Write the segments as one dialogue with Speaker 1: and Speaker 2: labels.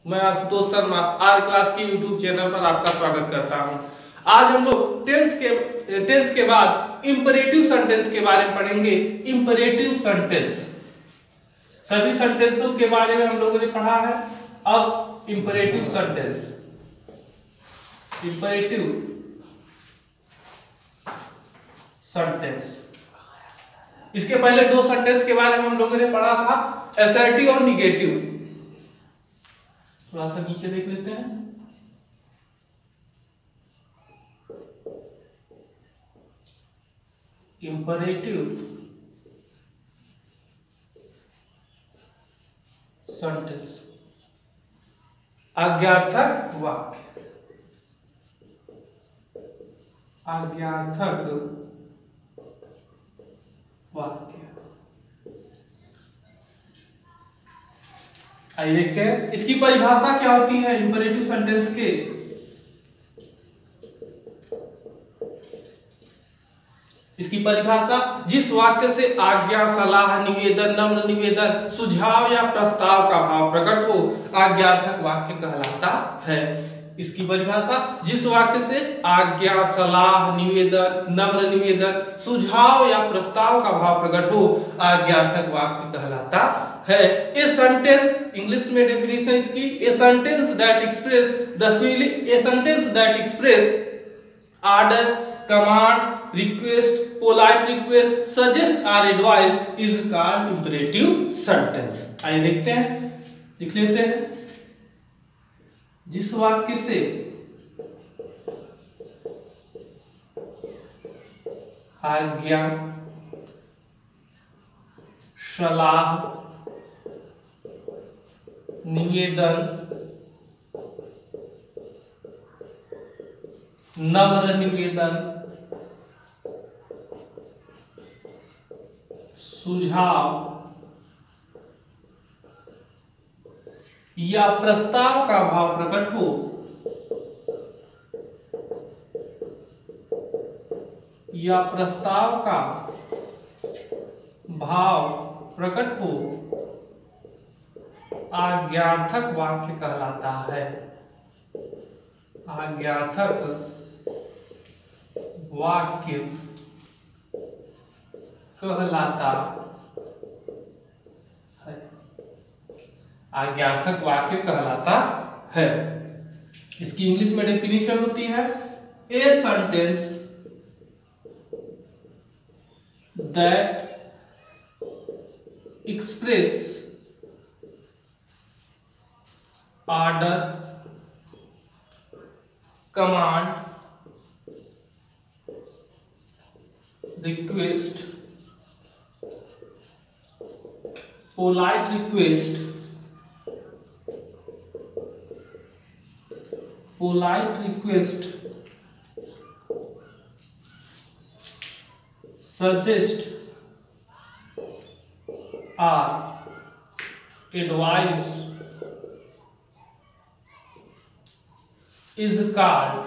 Speaker 1: मैं Ashutosh Sharma are class के YouTube channel पर आपका स्वागत करता हूं। आज हम लोग टेंस के बाद इंपरेटिव सेंटेंस के बारे में पढ़ेंगे। इंपरेटिव सेंटेंस, सभी सेंटेंसों के बारे में हम लोगों ने पढ़ा है। अब इंपरेटिव सेंटेंस, इंपरेटिव सेंटेंस, इसके पहले दो सेंटेंस के बारे में हम लोगों ने पढ़ा था, असर्टिव और निगेटिव। थोड़ा सा नीचे देख लेते हैं। इंपरेटिव सेंटेंस, आज्ञार्थक वाक्य, आज्ञार्थक वाक्य। आइए देखते हैं इसकी परिभाषा क्या होती है। इंपरेटिव सेंटेंस के इसकी परिभाषा, जिस वाक्य से आज्ञा, सलाह, निवेदन, नम्र निवेदन, सुझाव या प्रस्ताव का भाव प्रकट हो, आज्ञार्थक वाक्य कहलाता है। इसकी परिभाषा, जिस वाक्य से आज्ञा, सलाह, निवेदन, नम्र निवेदन, सुझाव या प्रस्ताव का भाव प्रकट हो, आज्ञार्थक वाक्य कहलाता है। ए सेंटेंस, इंग्लिश में डेफिनेशन इसकी, a sentence that express the feeling, a sentence that express order, command, request, polite request, suggest और advice is called imperative sentence. आइए देखते हैं, लिख लेते हैं। जिस वाक्य से आज्ञा, सलाह, निवेदन, नम्र निवेदन, सुझाव या प्रस्ताव का भाव प्रकट हो, या प्रस्ताव का भाव प्रकट हो, आज्ञार्थक वाक्य कहलाता है। आज्ञार्थक वाक्य कहलाता है। आज्ञार्थक वाक्य कहलाता है। इसकी इंग्लिश में डेफिनेशन होती है, a sentence that express order, command, request, polite request, suggest और advice is called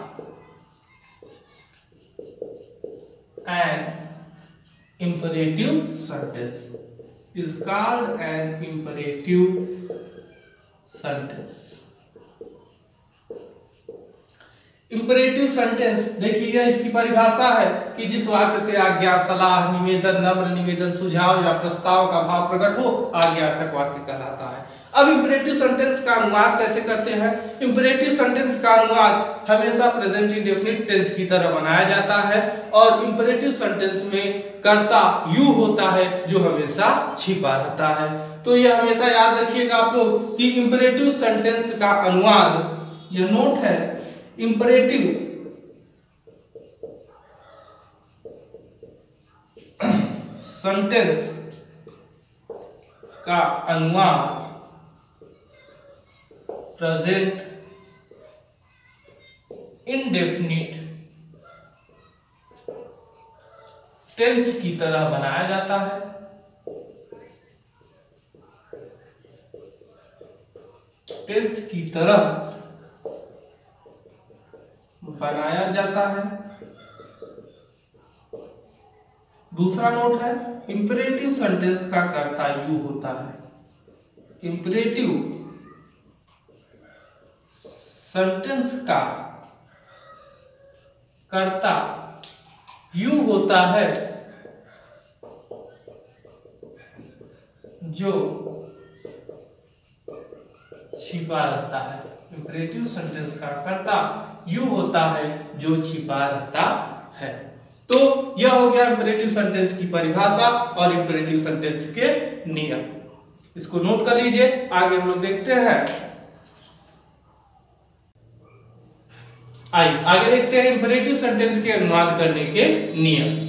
Speaker 1: an imperative sentence, is called an imperative sentence। Imperative sentence देखिए, इसकी परिभाषा है कि जिस वाक्य से आज्ञा, सलाह, निवेदन, नम्र निवेदन, सुझाव या प्रस्ताव का भाव प्रकट हो, आज्ञार्थक वाक्य कहलाता है। अब इंपरेटिव सेंटेंस का अनुवाद कैसे करते हैं। इंपरेटिव सेंटेंस का अनुवाद हमेशा प्रेजेंट इंडेफिनिट टेंस की तरह बनाया जाता है, और इंपरेटिव सेंटेंस में कर्ता यू होता है जो हमेशा छिपा रहता है। तो यह हमेशा याद रखिएगा आप लोग कि इंपरेटिव सेंटेंस का अनुवाद, यह नोट है, इंपरेटिव सेंटेंस का अनुवाद प्रेजेंट इंडेफिनिट टेंस की तरह बनाया जाता है। टेंस की तरह बनाया जाता है। दूसरा नोट है इंपरेटिव सेंटेंस का कर्ता यू होता है। इंपरेटिव सेंटेंस का कर्ता यू होता है जो छिपा रहता है। इंपरेटिव सेंटेंस का कर्ता यू होता है जो छिपा रहता है। तो यह हो गया इंपरेटिव सेंटेंस की परिभाषा और इंपरेटिव सेंटेंस के नियम। इसको नोट कर लीजिए। आगे हम लोग देखते हैं। आइए आगे देखते हैं इंपरेटिव सेंटेंस के अनुवाद करने के नियम।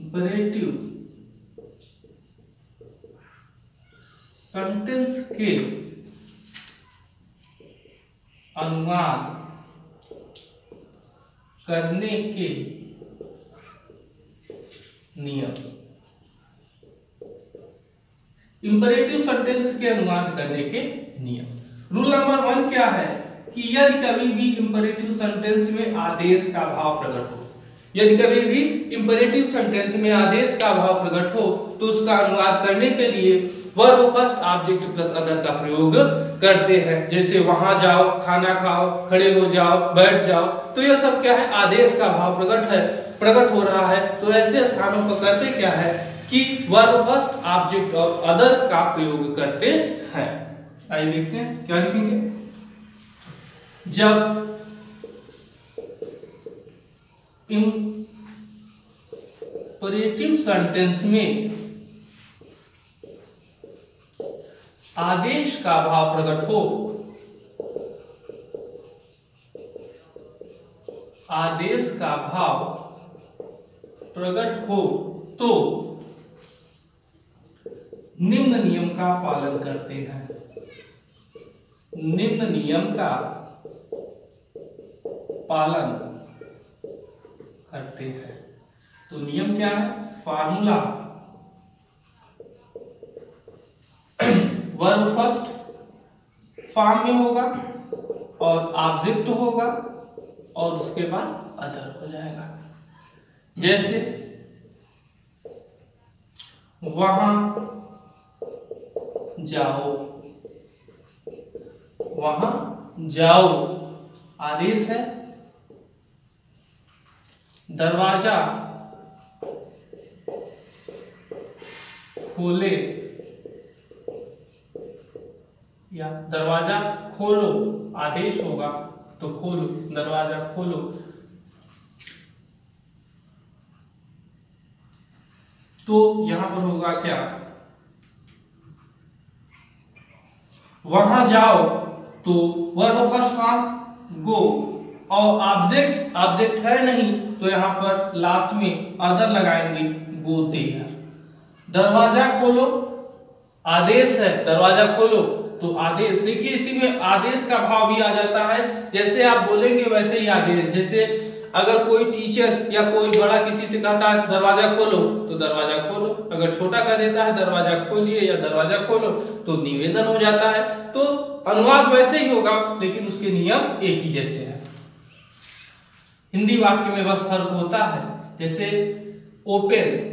Speaker 1: इंपरेटिव सेंटेंस के अनुवाद करने के नियम। इंपरेटिव सेंटेंस के अनुवाद करने के नियम। रूल नंबर 1 क्या है कि यदि कभी भी इंपरेटिव सेंटेंस में आदेश का भाव प्रकट हो, यदि कभी भी इंपरेटिव सेंटेंस में आदेश का भाव प्रकट हो तो उसका अनुवाद करने के लिए verb first object plus other का प्रयोग करते हैं। जैसे वहां जाओ, खाना खाओ, खड़े हो जाओ, बैठ जाओ, तो यह सब क्या है, आदेश का भाव प्रकट हो रहा है। तो ऐसे स्थानों पर करते क्या है कि वर्ब फर्स्ट ऑब्जेक्ट और अदर का प्रयोग करते हैं। आइए देखते हैं क्या लिखेंगे। जब इंपरेटिव सेंटेंस में आदेश का भाव प्रकट हो, आदेश का भाव प्रकट हो तो निम्न नियम का पालन करते हैं। निम्न नियम का पालन करते हैं। तो नियम क्या है, फार्मूला वर्ब फर्स्ट फॉर्म में होगा और ऑब्जेक्ट होगा और उसके बाद अदर हो जाएगा। जैसे वहां जाओ, वहां जाओ आदेश है। दरवाजा खोले या दरवाजा खोलो आदेश होगा, तो खोलो, दरवाजा खोलो। तो यहां पर होगा क्या, वहां जाओ तो वर्ब फर्स्ट फॉर्म गो, और ऑब्जेक्ट है नहीं तो यहां पर लास्ट में अदर लगाएंगे, गो देयर। दरवाजा खोलो आदेश है, दरवाजा खोलो तो आदेश, देखिए इसी में आदेश का भाव भी आ जाता है। जैसे आप बोलेंगे वैसे ही आदेश। जैसे अगर कोई टीचर या कोई बड़ा किसी से कहता है दरवाजा खोलो तो दरवाजा खोलो, अगर छोटा कह देता है दरवाजा खोलिए या दरवाजा खोलो तो निवेदन हो जाता है। तो अनुवाद वैसे ही होगा लेकिन उसके नियम एक ही जैसे हैं। हिंदी वाक्य में बस फर्क होता है। जैसे ओपन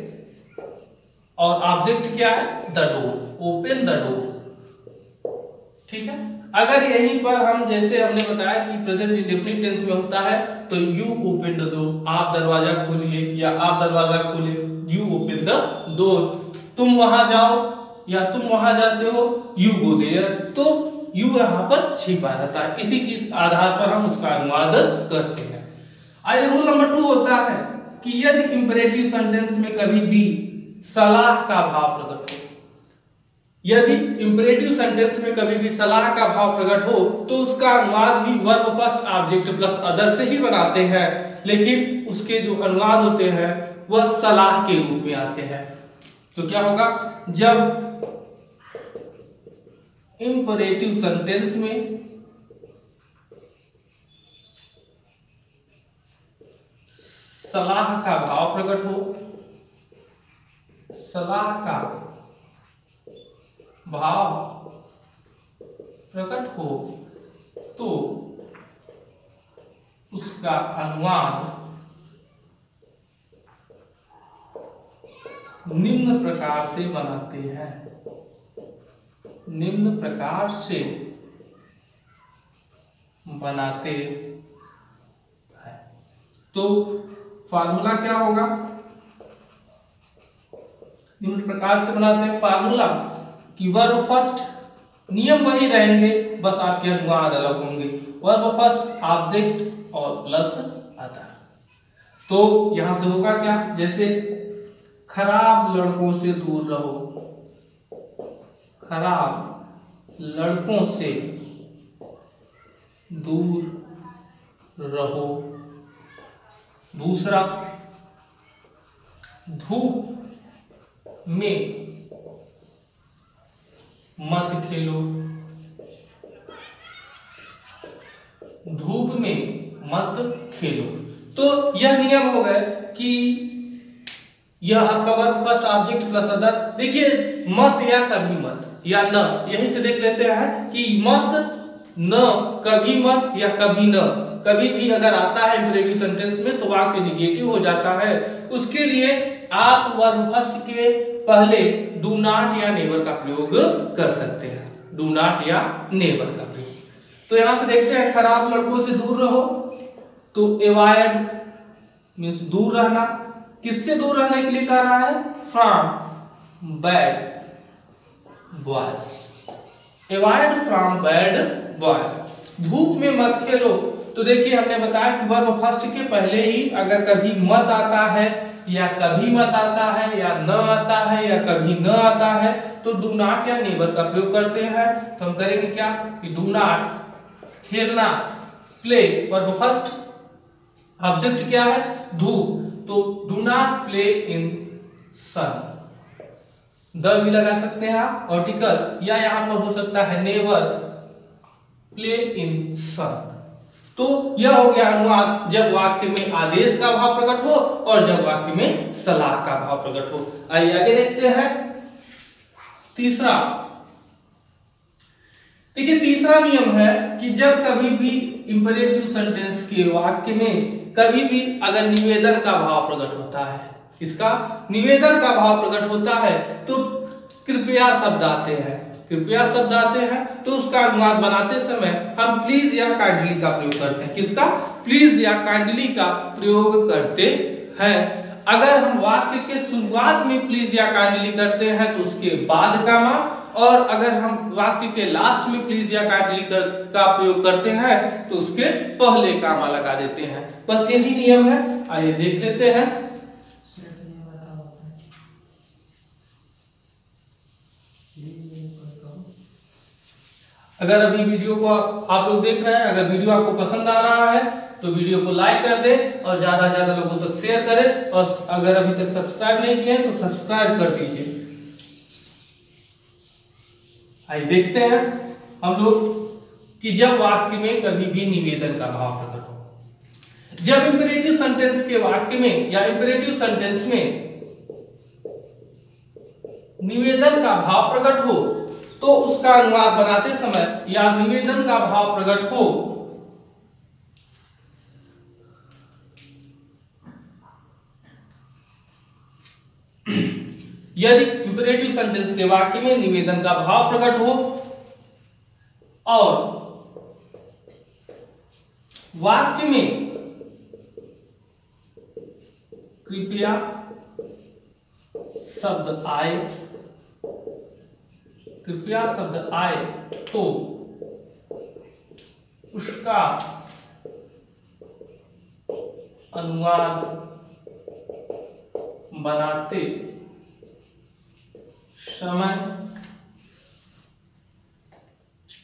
Speaker 1: और ऑब्जेक्ट क्या है, the door, open the door, ठीक है। अगर यहीं पर हम जैसे हमने बताया कि प्रेजेंट इंडेफिनिट टेंस में होता है तो यू ओपन द डोर, आप दरवाजा खोलिए या आप दरवाजा खोले, यू ओपन द डोर। तुम वहां जाओ या तुम वहां जाते हो, यू गो देयर। तो यू यहाँ पर छिपा रहता है, इसी के आधार पर हम उसका अनुवाद करते हैं। आइए रूल नंबर 2 होता है कि यदि इंपरेटिव सेंटेंस में कभी भी सलाह का भाव प्रकट हो, यदि इंपरेटिव सेंटेंस में कभी भी सलाह का भाव प्रकट हो तो उसका अनुवाद भी verb first object plus other से ही बनाते हैं, लेकिन उसके जो अनुवाद होते हैं वह सलाह के रूप में आते हैं। तो क्या होगा, जब इंपरेटिव सेंटेंस में सलाह का भाव प्रकट हो, सलाह का भाव प्रकट हो तो उसका अनुवाद निम्न प्रकार से बनाते हैं, निम्न प्रकार से बनाते हैं। तो फार्मूला क्या होगा? निम्न प्रकार से बनाते हैं फार्मूला कि वर्ब फर्स्ट, नियम वही रहेंगे, बस आपके अनुवाद अलग होंगे। वर्ब फर्स्ट ऑब्जेक्ट और प्लस आता है। तो यहां से होगा क्या? जैसे खराब लड़कों से दूर रहो, खराब लड़कों से दूर रहो। दूसरा, धूप में मत खेलो, धूप में मत खेलो। तो यह नियम हो गए कि यह आपका verb first object plus other. देखिए मत या कभी मत या न, यही से देख लेते हैं कि मत, न, कभी मत या कभी न, कभी भी अगर आता है इंपरेटिव सेंटेंस में तो वाक्य निगेटिव हो जाता है। उसके लिए आप वर्ब फर्स्ट के पहले डू नॉट या नेवर का प्रयोग कर सकते हैं, डू नॉट या नेवर का प्रयोग। तो यहां से देखते हैं खराब लड़कों से दूर रहो, तो अवॉइड मींस दूर रहना। किससे दूर रहने के लिए कह रहा है? From bad boys, avoid from bad boys. धूप में मत खेलो, तो देखिए हमने बताया कि वर्ब फर्स्ट के पहले ही अगर कभी मत आता है या कभी मत आता है या न आता है या कभी न आता है तो डू नॉट या नेवर का प्रयोग करते हैं। तो हम करेंगे क्या कि डू नॉट, खेलना, प्ले, वर्ब फर्स्ट, ऑब्जेक्ट क्या है? धूप, तो do not play in sun. The भी लगा सकते हैं आप, आर्टिकल, या यहां पर हो सकता है नेवर प्ले इन सन। तो यह हो गया अनुवाद, जब वाक्य में आदेश का भाव प्रकट हो और जब वाक्य में सलाह का भाव प्रकट हो। आइए आगे देखते हैं तीसरा। देखिए तीसरा नियम है कि जब कभी भी इंपरेटिव सेंटेंस के वाक्य में कभी भी अगर निवेदन का भाव प्रकट होता है, इसका निवेदन का भाव प्रकट होता है तो कृपया शब्द आते हैं, कृपया शब्द आते हैं तो उसका अनुवाद बनाते समय हम प्लीज या काइंडली का प्रयोग करते हैं। किसका? प्लीज या काइंडली का प्रयोग करते हैं। अगर हम वाक्य के शुरुआत में प्लीज या काइंडली करते हैं तो उसके बाद कामा, और अगर हम वाक्य के लास्ट में प्लीज या काइंडली का प्रयोग करते हैं तो उसके पहले कामा लगा देते हैं। बस यही नियम है। आइए देख लेते हैं। अगर अभी वीडियो को आप लोग देख रहे हैं, अगर वीडियो आपको पसंद आ रहा है तो वीडियो को लाइक कर दें और ज्यादा से ज्यादा लोगों तक शेयर करें, और अगर अभी तक सब्सक्राइब नहीं किए तो सब्सक्राइब कर दीजिए। आइए देखते हैं हम लोग कि जब वाक्य में कभी भी निवेदन का भाव प्रकट हो, जब इंपरेटिव सेंटेंस के वाक्य में या इंपरेटिव सेंटेंस में निवेदन का भाव प्रकट हो तो उसका अनुवाद बनाते समय या निवेदन का भाव प्रकट हो यदि इंपरेटिव सेंटेंस के वाक्य में निवेदन का भाव प्रकट हो और वाक्य में कृपया शब्द आए, कृपया शब्द आए तो उसका अनुवाद बनाते समय,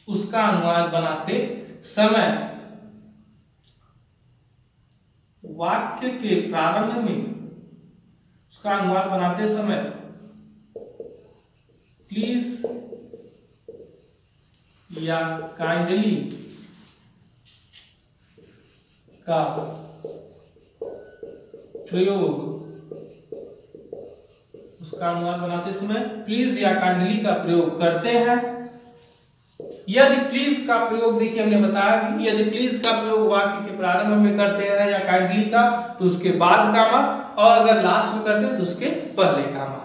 Speaker 1: उसका अनुवाद बनाते समय वाक्य के प्रारंभ में, उसका अनुवाद बनाते समय प्लीज या काइंडली का प्रयोग, उसका अनुमान बनाते समय प्लीज या काइंडली का प्रयोग करते हैं। यदि प्लीज का प्रयोग, देखिए हमने बताया कि यदि प्लीज का प्रयोग वाक्य के प्रारंभ में करते हैं या काइंडली का तो उसके बाद कामा, और अगर लास्ट में करते हैं तो उसके पहले कामा।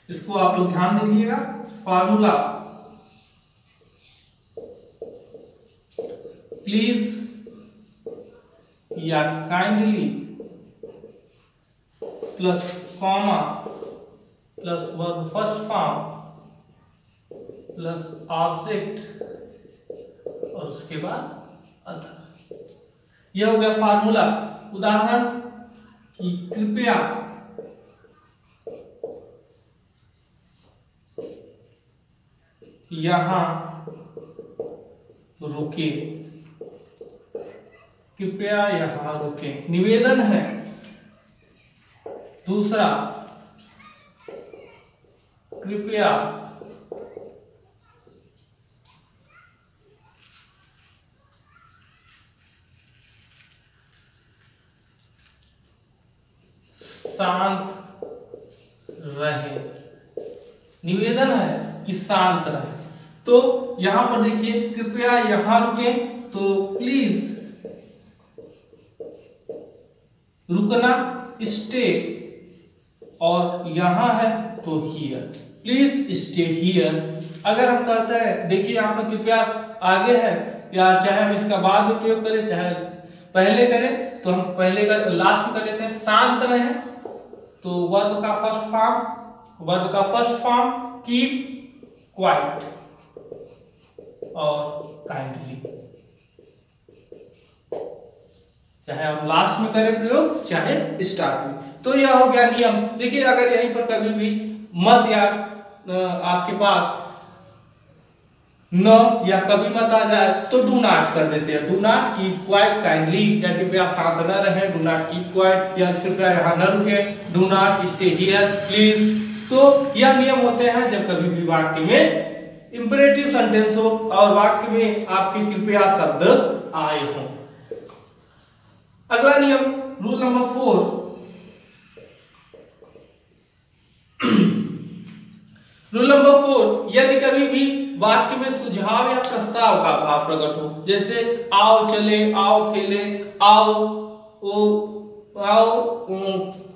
Speaker 1: इसको आप लोग ध्यान दीजिएगा। फॉर्मूला प्लीज या kindly plus comma plus verb first form plus object और उसके बाद अदर। यह हो गया फार्मूला। उदाहरण कि कृपया यहाँ रुके, कृपया यहाँ रुके निवेदन है। दूसरा, कृपया शांत रहे, निवेदन है कि शांत रहे। तो यहां पर देखिए कृपया यहां रुके, तो प्लीज रुकना स्टे, और यहां है तो हियर, प्लीज स्टे हियर। अगर हम कहते हैं, देखिए यहां पर कृपया आगे है, या चाहे हम इसका बाद में प्रयोग करें चाहे पहले करें, तो हम पहले कर लास्ट में कर लेते हैं। शांत रहे तो वर्ब का फर्स्ट फॉर्म कीप क्वाइट और काइंडली, चाहे हम लास्ट में करें प्रयोग चाहे स्टार्ट में। तो यह हो गया नियम। देखिए अगर यहीं पर कभी भी मत या आपके पास न या कभी मत आ जाए तो डू नॉट कर देते हैं। Do not keep quiet kindly, या कृपया शांत न रहे, डू नॉट कीप क्वाइट, या कृपया यहाँ न रुके, do not stay here please. तो यह नियम होते हैं जब कभी भी वाक्य में इंपेरेटिव सेंटेंस हो और वाक्य में आपके कृपया शब्द आए हो। अगला नियम रूल नंबर 4। रूल नंबर 4, यदि कभी भी वाक्य में सुझाव या प्रस्ताव का भाव प्रकट हो, जैसे आओ चले, आओ खेले, आओ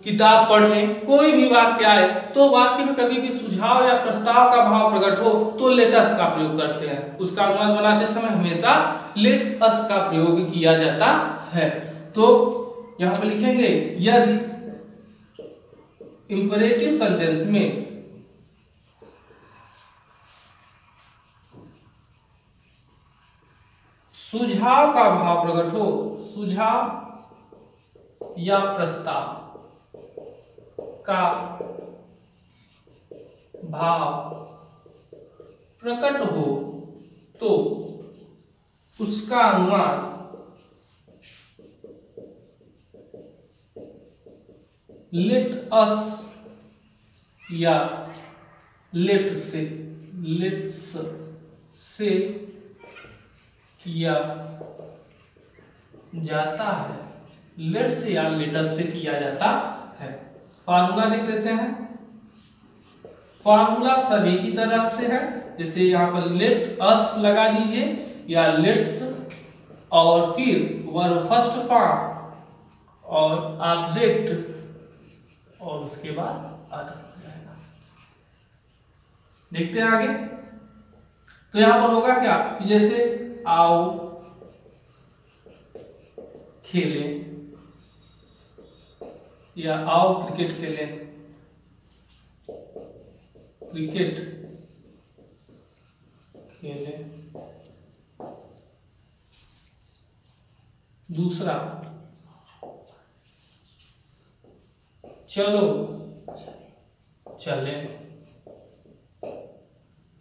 Speaker 1: किताब पढ़ें, कोई भी वाक्य आए तो वाक्य में कभी भी सुझाव या प्रस्ताव का भाव प्रकट हो तो लेट अस का प्रयोग करते हैं। उसका अनुमान बनाते समय हमेशा लेट अस का प्रयोग किया जाता है। तो यहां पर लिखेंगे, यदि इंपेरेटिव सेंटेंस में सुझाव का भाव प्रकट हो, सुझाव या प्रस्ताव का भाव प्रकट हो तो उसका अनुमान लेट अस या लेट्स से किया जाता है। लेट्स या लेटस से किया जाता है। फार्मूला देख लेते हैं। फार्मूला सभी की तरफ से है, जैसे यहाँ पर लेट अस लगा दीजिए या लेट्स, और फिर वर्ब फर्स्ट फॉर्म और ऑब्जेक्ट और उसके बाद अदर हो जाएगा। देखते हैं आगे। तो यहां पर होगा क्या, जैसे आओ खेले या आओ क्रिकेट खेले, क्रिकेट खेले। दूसरा, चलो चले।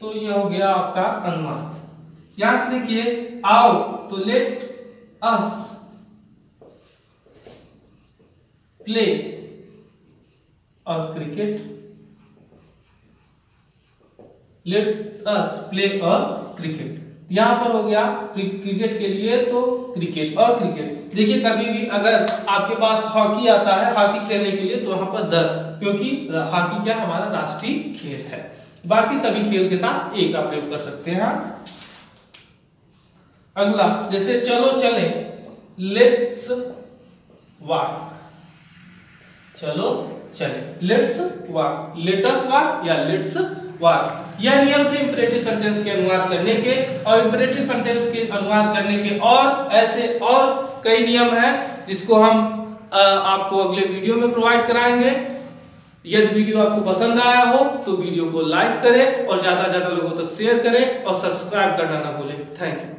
Speaker 1: तो यह हो गया आपका अनुमान। यहां से देखिए आओ तो लेट अस प्ले और क्रिकेट, लेट अस प्ले और क्रिकेट। यहाँ पर हो गया क्रिकेट के लिए तो क्रिकेट और क्रिकेट। देखिए कभी भी अगर आपके पास हॉकी आता है, हॉकी खेलने के लिए, तो वहां पर द, क्योंकि हॉकी क्या हमारा राष्ट्रीय खेल है। बाकी सभी खेल के साथ ए का प्रयोग कर सकते हैं। अगला जैसे चलो चले, लेट्स वॉक, चलो चले, लेट्स वॉक, लेटस वॉक या लेट्स वॉक। यह नियम थे इंपरेटिव सेंटेंस के अनुवाद करने के, और इंपरेटिव सेंटेंस के अनुवाद करने के और ऐसे और कई नियम हैं जिसको हम आपको अगले वीडियो में प्रोवाइड कराएंगे। यदि वीडियो आपको पसंद आया हो तो वीडियो को लाइक करें और ज्यादा से ज्यादा लोगों तक शेयर करें और सब्सक्राइब करना ना भूलें। Thank you.